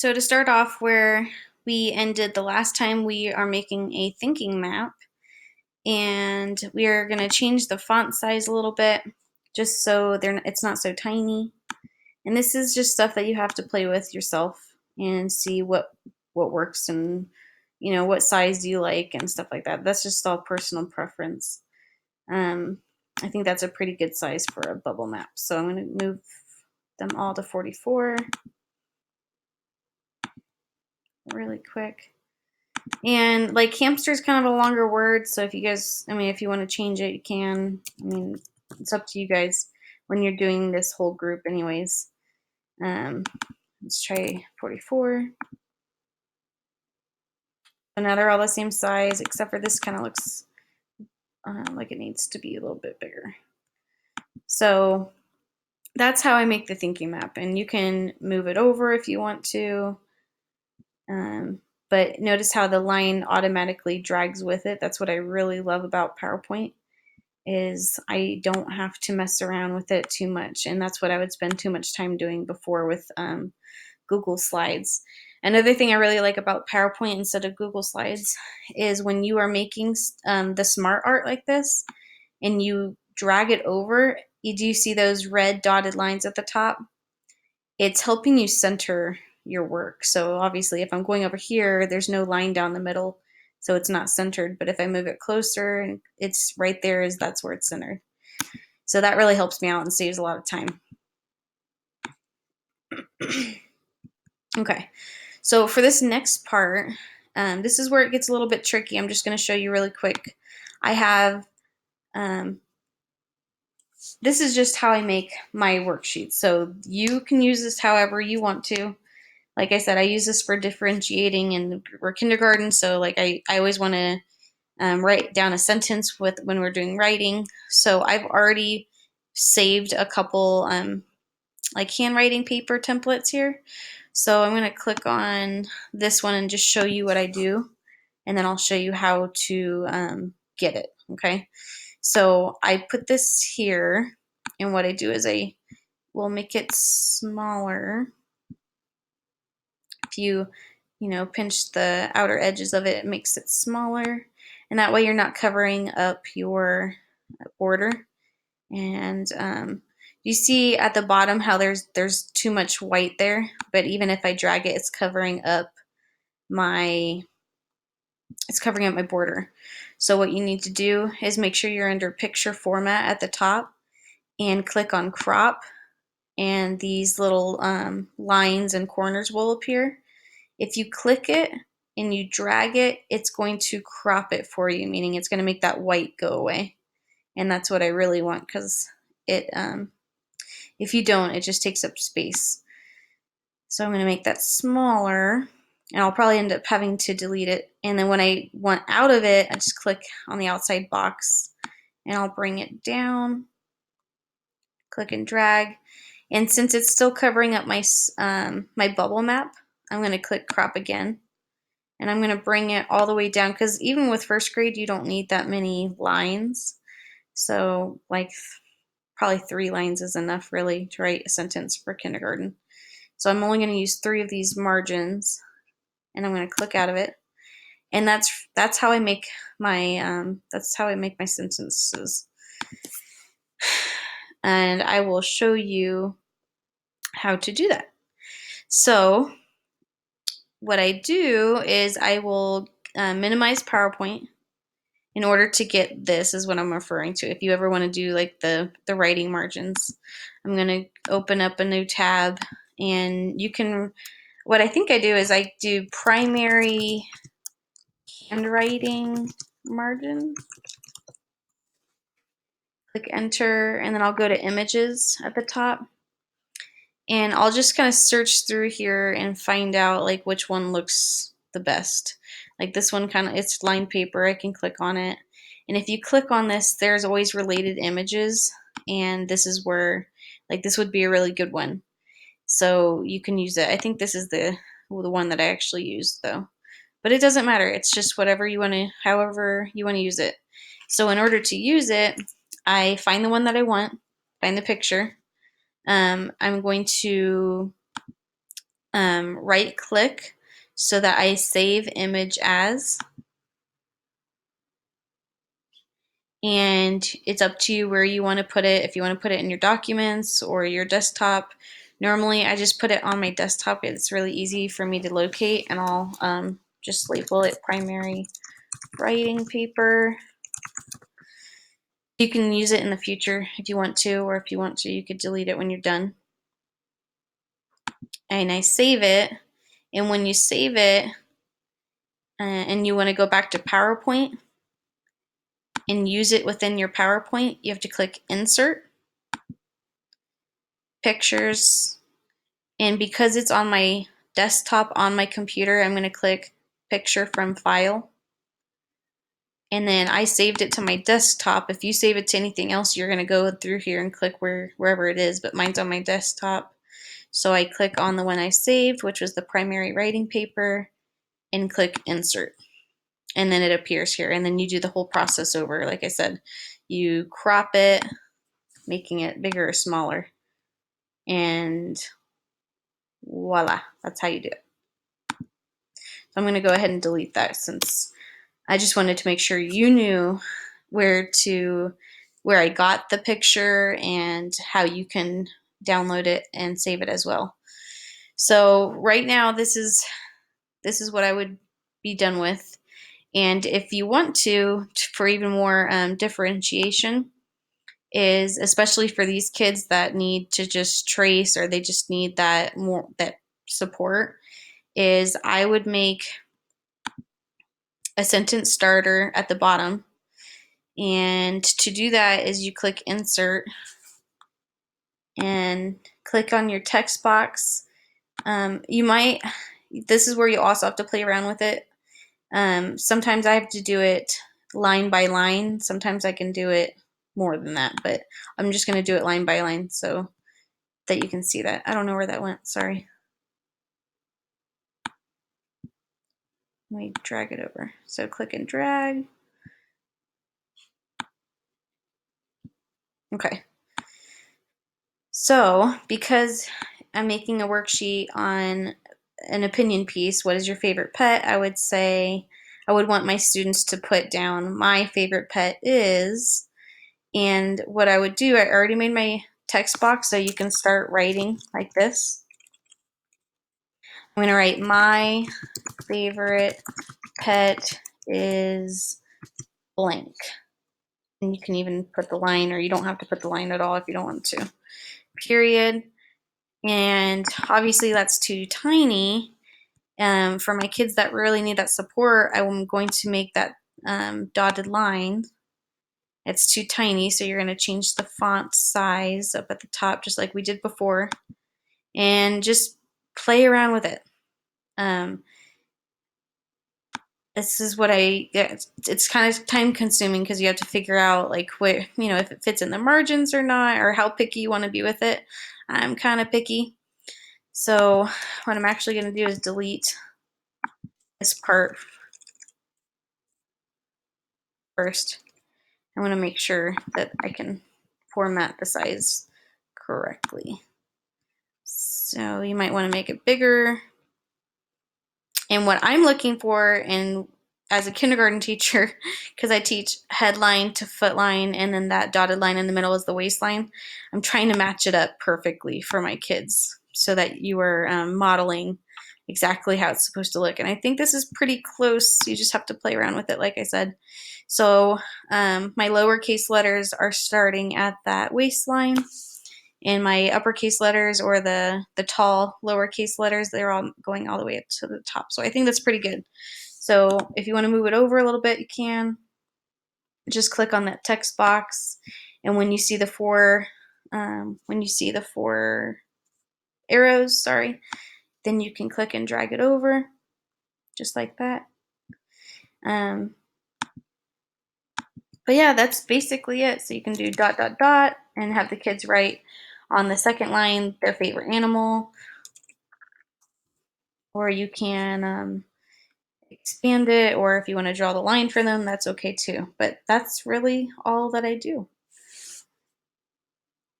So to start off where we ended the last time, we are making a thinking map, and we are going to change the font size a little bit just so it's not so tiny. And this is just stuff that you have to play with yourself and see what works, and what size do you like and stuff like that. That's just all personal preference. Um, I think that's a pretty good size for a bubble map. So I'm going to move them all to 44 really quick. And like hamster is kind of a longer word, so if you guys, if you want to change it, you can. It's up to you guys when you're doing this whole group, anyways. Let's try 44. So now they're all the same size, except for this kind of looks like it needs to be a little bit bigger. So that's how I make the thinking map, and you can move it over if you want to. But notice how the line automatically drags with it. That's what I really love about PowerPoint, is I don't have to mess around with it too much. And that's what I would spend too much time doing before with Google Slides. Another thing I really like about PowerPoint instead of Google Slides is when you are making the smart art like this and you drag it over, do you see those red dotted lines at the top? It's helping you center your work. So obviously if I'm going over here, there's no line down the middle, so it's not centered. But if I move it closer and it's right there, that's where it's centered. So that really helps me out and saves a lot of time. Okay, so for this next part, this is where it gets a little bit tricky. I'm just going to show you really quick. I have, this is just how I make my worksheets. So you can use this however you want to. Like I said, I use this for differentiating, and we're kindergarten, so like I always want to write down a sentence when we're doing writing. So I've already saved a couple like handwriting paper templates here. So I'm going to click on this one and just show you what I do, and then I'll show you how to get it. Okay, so I put this here, and what I do is I will make it smaller. If you pinch the outer edges of it, it makes it smaller, and that way you're not covering up your border. And you see at the bottom how there's too much white there, but even if I drag it, it's covering up my border. So what you need to do is make sure you're under picture format at the top and click on crop, and these little lines and corners will appear. If you click it and you drag it, it's going to crop it for you, meaning it's going to make that white go away. And that's what I really want, because it, if you don't, it just takes up space. So I'm going to make that smaller, and I'll probably end up having to delete it. And then when I want out of it, I just click on the outside box, and I'll bring it down, click and drag. And since it's still covering up my my bubble map, I'm going to click crop again. And I'm going to bring it all the way down, because even with first grade, you don't need that many lines. So like probably 3 lines is enough really to write a sentence for kindergarten. So I'm only going to use 3 of these margins, and I'm going to click out of it. And that's how I make my sentences. And I will show you how to do that. So what I do is I will minimize PowerPoint in order to get this, is what I'm referring to. If you ever want to do like the writing margins, I'm going to open up a new tab, and you can, what I think I do is I do primary handwriting margin. Click enter, and then I'll go to images at the top. And I'll just kind of search through here and find out like which one looks the best. Like this one it's lined paper, I can click on it. And if you click on this, there's always related images, and this is where, like, this would be a really good one. So you can use it. I think this is the one that I actually used though. But it doesn't matter. It's just whatever you want to, however you want to use it. So in order to use it, I find the one that I want, find the picture. I'm going to right click so that I save image as, and it's up to you where you want to put it. If you want to put it in your documents or your desktop. Normally I just put it on my desktop. It's really easy for me to locate, and I'll just label it primary writing paper. You can use it in the future if you want to, or if you want to, you could delete it when you're done. And I save it, and when you save it and you want to go back to PowerPoint and use it within your PowerPoint, you have to click Insert, Pictures, and because it's on my desktop on my computer, I'm going to click Picture from File. And then I saved it to my desktop. If you save it to anything else, you're going to go through here and click wherever it is, but mine's on my desktop. So I click on the one I saved, which was the primary writing paper, and click Insert. And then it appears here. And then you do the whole process over. Like I said, you crop it, making it bigger or smaller. And voila, that's how you do it. So I'm going to go ahead and delete that, since I just wanted to make sure you knew where I got the picture and how you can download it and save it as well. So right now this is what I would be done with. And if you want to, for even more differentiation, is especially for these kids that need to just trace, or they just need that support, is I would make a sentence starter at the bottom. And to do that is you click Insert and click on your text box. This is where you also have to play around with it. Sometimes I have to do it line by line. Sometimes I can do it more than that, but I'm just going to do it line by line so that you can see that. I don't know where that went. Sorry. Let me drag it over. So click and drag. Okay. So because I'm making a worksheet on an opinion piece, what is your favorite pet? I would say I would want my students to put down my favorite pet is, and what I would do, I already made my text box so you can start writing like this. I'm going to write my favorite pet is blank. And you can even put the line, or you don't have to put the line at all if you don't want to. Period. And obviously that's too tiny. For my kids that really need that support, I'm going to make that dotted line. It's too tiny, so you're going to change the font size up at the top, just like we did before, and just play around with it. This is what it's kind of time consuming because you have to figure out like where, if it fits in the margins or not, or how picky you want to be with it. I'm kind of picky. So what I'm actually going to do is delete this part first. I want to make sure that I can format the size correctly. So you might want to make it bigger. And what I'm looking for, and as a kindergarten teacher, because I teach headline to footline, and then that dotted line in the middle is the waistline, I'm trying to match it up perfectly for my kids so that you are modeling exactly how it's supposed to look. And I think this is pretty close. You just have to play around with it, like I said. So my lowercase letters are starting at that waistline, and my uppercase letters, or the tall lowercase letters, they're all going all the way up to the top. So I think that's pretty good. So if you want to move it over a little bit, you can. Just click on that text box, and when you see the four arrows, sorry, then you can click and drag it over, just like that. But yeah, that's basically it. So you can do dot, dot, dot, and have the kids write on the second line their favorite animal, or you can expand it, or if you want to draw the line for them, that's okay too. But that's really all that I do.